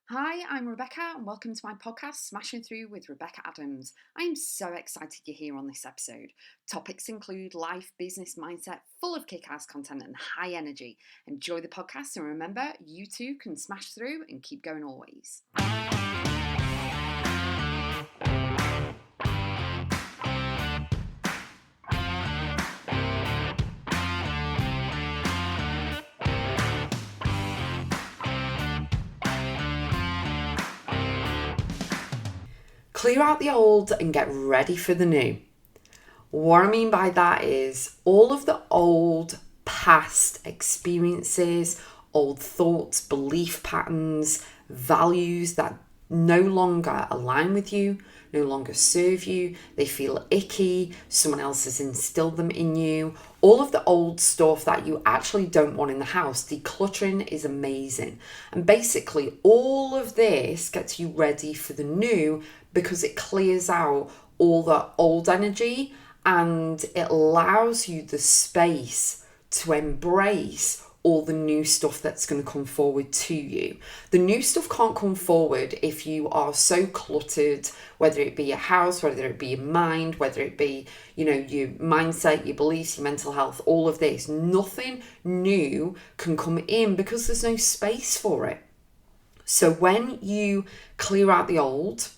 Hi, I'm Rebecca, and welcome to my podcast, Smashing Through with Rebecca.x. I am so excited you're here on this episode. Topics include life, business, mindset, full of kick-ass content and high energy. Enjoy the podcast, and remember, you too can smash through and keep going always. Clear out the old and get ready for the new. What I mean by that is all of the old past experiences, old thoughts, belief patterns, values that no longer align with you, no longer serve you, they feel icky, someone else has instilled them in you, all of the old stuff that you actually don't want in the house. Decluttering is amazing. And basically all of this gets you ready for the new because it clears out all the old energy and it allows you the space to embrace all the new stuff that's going to come forward to you. The new stuff can't come forward if you are so cluttered, whether it be your house, whether it be your mind, whether it be, your mindset, your beliefs, your mental health, all of this. Nothing new can come in because there's no space for it. So when you clear out the old,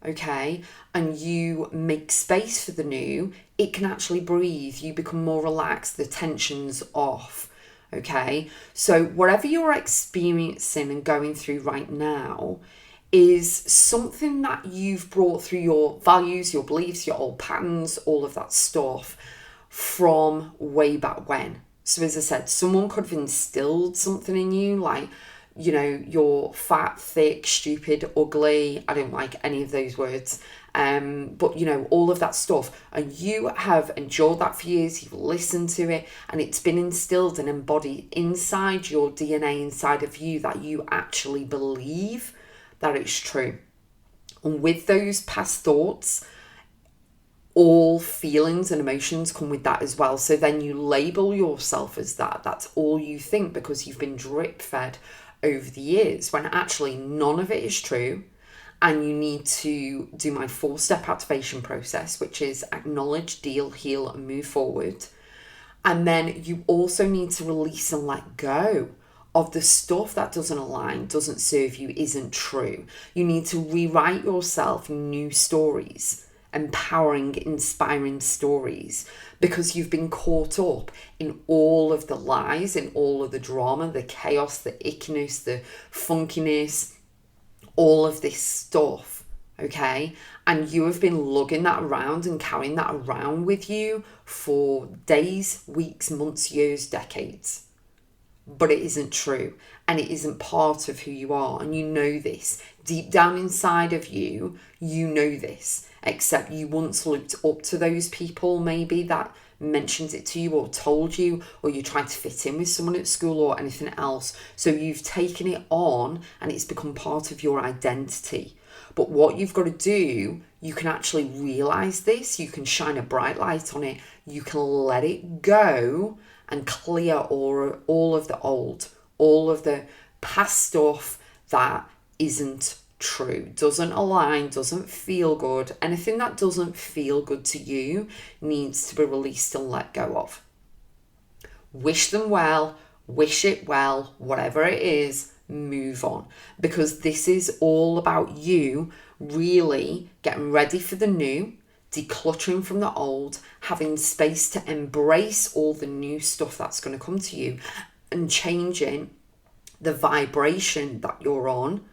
okay, and you make space for the new, it can actually breathe. You become more relaxed, the tension's off. Okay, so whatever you're experiencing and going through right now is something that you've brought through your values, your beliefs, your old patterns, all of that stuff from way back when. So as I said, someone could have instilled something in you, like, you're fat, thick, stupid, ugly. I don't like any of those words. But all of that stuff, and you have endured that for years, you've listened to it, and it's been instilled and embodied inside your DNA, inside of you, that you actually believe that it's true. And with those past thoughts, all feelings and emotions come with that as well. So then you label yourself as that. That's all you think because you've been drip fed over the years, when actually none of it is true. And you need to do my 4-step activation process, which is acknowledge, deal, heal, and move forward. And then you also need to release and let go of the stuff that doesn't align, doesn't serve you, isn't true. You need to rewrite yourself new stories, empowering, inspiring stories, because you've been caught up in all of the lies, in all of the drama, the chaos, the ickiness, the funkiness, all of this stuff, okay? And you have been lugging that around and carrying that around with you for days, weeks, months, years, decades. But it isn't true, and it isn't part of who you are, and you know this. Deep down inside of you, you know this, except you once looked up to those people maybe that mentioned it to you or told you, or you tried to fit in with someone at school or anything else. So you've taken it on and it's become part of your identity. But what you've got to do, you can actually realize this, you can shine a bright light on it, you can let it go and clear all of the old, all of the past stuff that isn't true, doesn't align, doesn't feel good. Anything that doesn't feel good to you needs to be released and let go of. Wish them well, wish it well, whatever it is, move on. Because this is all about you really getting ready for the new, decluttering from the old, having space to embrace all the new stuff that's going to come to you, and changing the vibration that you're on,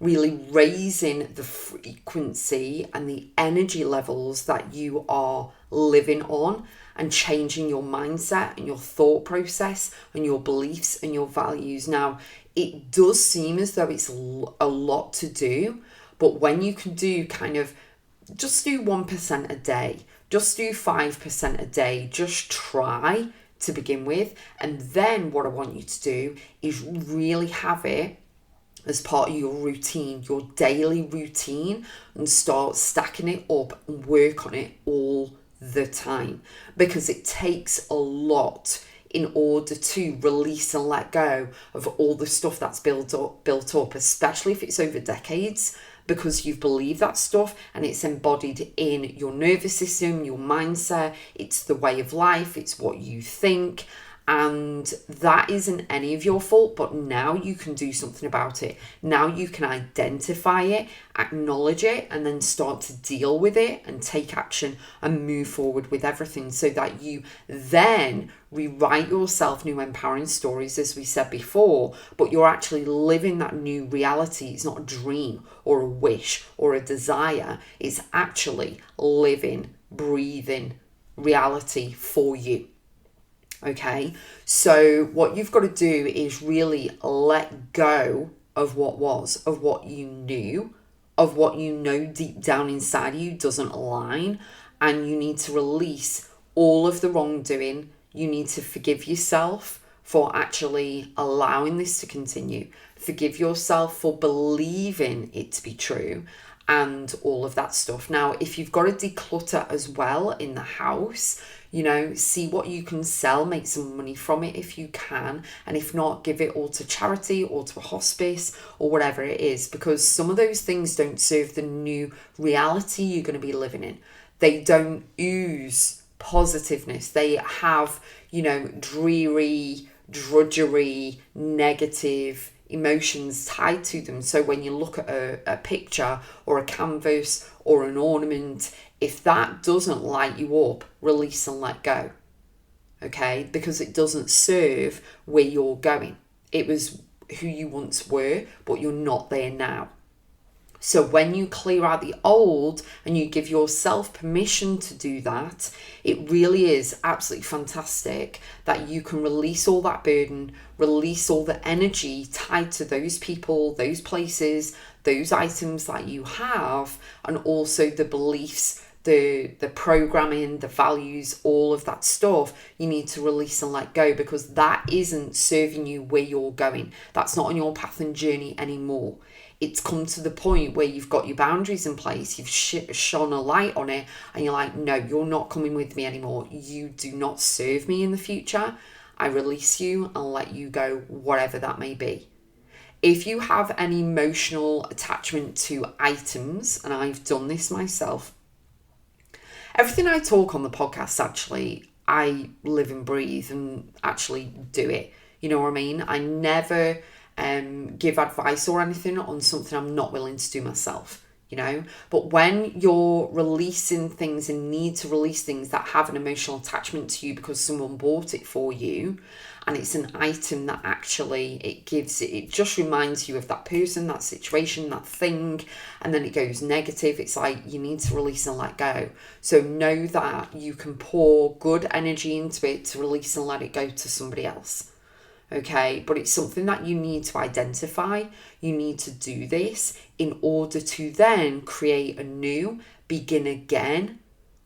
really raising the frequency and the energy levels that you are living on, and changing your mindset and your thought process and your beliefs and your values. Now, it does seem as though it's a lot to do, but when you can do just do 1% a day, just do 5% a day, just try to begin with. And then what I want you to do is really have it as part of your routine, your daily routine, and start stacking it up and work on it all the time, because it takes a lot in order to release and let go of all the stuff that's built up, especially if it's over decades, because you've believed that stuff and it's embodied in your nervous system, your mindset, it's the way of life, it's what you think. And that isn't any of your fault, but now you can do something about it. Now you can identify it, acknowledge it, and then start to deal with it and take action and move forward with everything, so that you then rewrite yourself new empowering stories, as we said before, but you're actually living that new reality. It's not a dream or a wish or a desire. It's actually living, breathing reality for you. Okay, so what you've got to do is really let go of what was, of what you knew, of what you know deep down inside you doesn't align, and you need to release all of the wrongdoing. You need to forgive yourself for actually allowing this to continue. Forgive yourself for believing it to be true and all of that stuff. Now, if you've got to declutter as well in the house, see what you can sell, make some money from it if you can. And if not, give it all to charity or to a hospice or whatever it is, because some of those things don't serve the new reality you're going to be living in. They don't ooze positiveness. They have, dreary, drudgery, negative emotions tied to them. So when you look at a picture or a canvas or an ornament, if that doesn't light you up, release and let go. Okay? Because it doesn't serve where you're going. It was who you once were, but you're not there now. So when you clear out the old and you give yourself permission to do that, it really is absolutely fantastic that you can release all that burden, release all the energy tied to those people, those places, those items that you have, and also the beliefs, the programming, the values, all of that stuff. You need to release and let go, because that isn't serving you where you're going. That's not on your path and journey anymore. It's come to the point where you've got your boundaries in place, you've shone a light on it, and you're like, no, you're not coming with me anymore. You do not serve me in the future. I release you and let you go, whatever that may be. If you have an emotional attachment to items, and I've done this myself, everything I talk on the podcast, actually, I live and breathe and actually do it. You know what I mean? I never give advice or anything on something I'm not willing to do myself, but when you're releasing things and need to release things that have an emotional attachment to you because someone bought it for you, and it's an item that actually it just reminds you of that person, that situation, that thing, and then it goes negative, it's like you need to release and let go. So know that you can pour good energy into it to release and let it go to somebody else. Okay, but it's something that you need to identify. You need to do this in order to then create a new, begin again,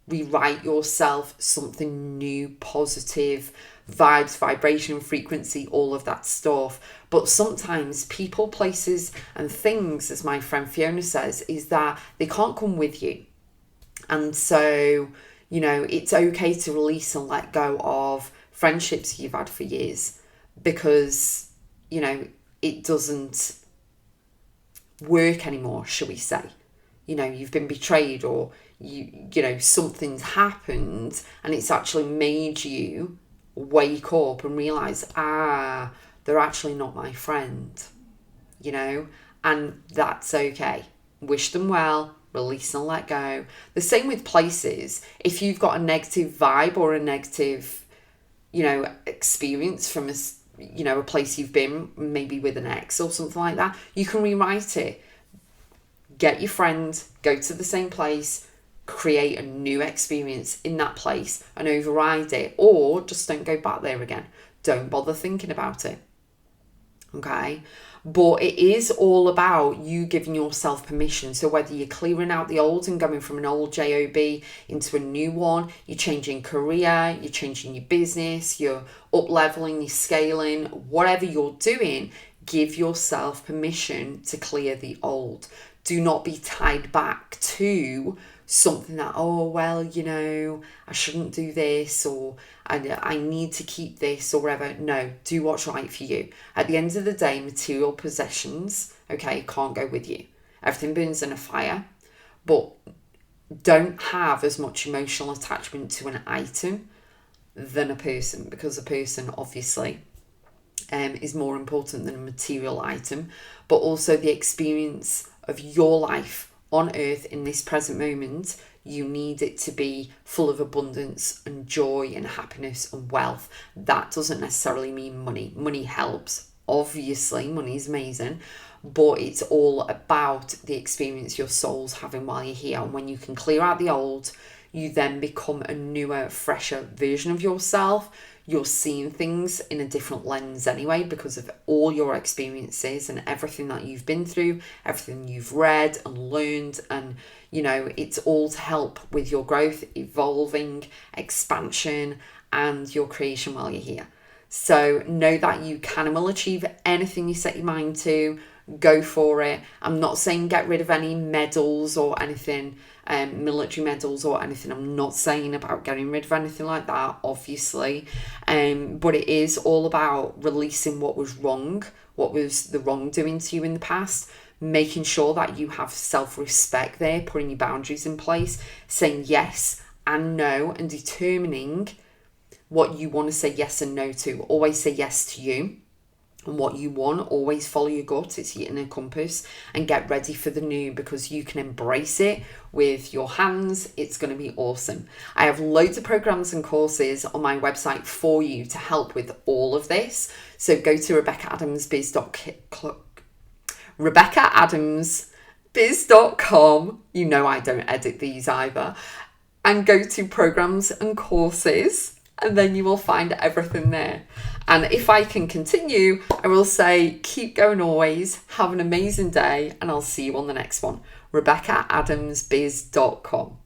rewrite yourself something new, positive, vibes, vibration, frequency, all of that stuff. But sometimes people, places and things, as my friend Fiona says, is that they can't come with you. And so, it's okay to release and let go of friendships you've had for years, because it doesn't work anymore, shall we say. You've been betrayed, or something's happened, and it's actually made you wake up and realize, they're actually not my friend, and that's okay. Wish them well, release and let go. The same with places. If you've got a negative vibe or a negative experience from a place you've been, maybe with an ex or something like that, you can rewrite it. Get your friend, go to the same place, create a new experience in that place and override it, or just don't go back there again. Don't bother thinking about it. Okay? But it is all about you giving yourself permission. So whether you're clearing out the old and going from an old job into a new one, you're changing career, you're changing your business, you're up leveling, you're scaling, whatever you're doing, give yourself permission to clear the old. Do not be tied back to something that, oh, well, you know, I shouldn't do this, or I need to keep this, or whatever. No, do what's right for you. At the end of the day, material possessions, okay, can't go with you. Everything burns in a fire, but don't have as much emotional attachment to an item than a person, because a person obviously is more important than a material item, but also the experience of your life on earth in this present moment. You need it to be full of abundance and joy and happiness and wealth. That doesn't necessarily mean money. Money helps. Obviously, money is amazing, but it's all about the experience your soul's having while you're here. And when you can clear out the old, you then become a newer, fresher version of yourself. You're seeing things in a different lens anyway, because of all your experiences and everything that you've been through, everything you've read and learned. And, you know, it's all to help with your growth, evolving, expansion, and your creation while you're here. So know that you can and will achieve anything you set your mind to. Go for it. I'm not saying get rid of any medals or anything, military medals or anything. I'm not saying about getting rid of anything like that, obviously. But it is all about releasing what was wrong, what was the wrongdoing to you in the past, making sure that you have self-respect there, putting your boundaries in place, saying yes and no, and determining what you want to say yes and no to. Always say yes to you and what you want. Always follow your gut. It's your inner compass, and get ready for the new, because you can embrace it with your hands. It's going to be awesome. I have loads of programs and courses on my website for you to help with all of this. So go to RebeccaAdamsBiz.com. You know I don't edit these either. And go to programs and courses, and then you will find everything there. And if I can continue, I will say keep going always, have an amazing day, and I'll see you on the next one. RebeccaAdamsBiz.com.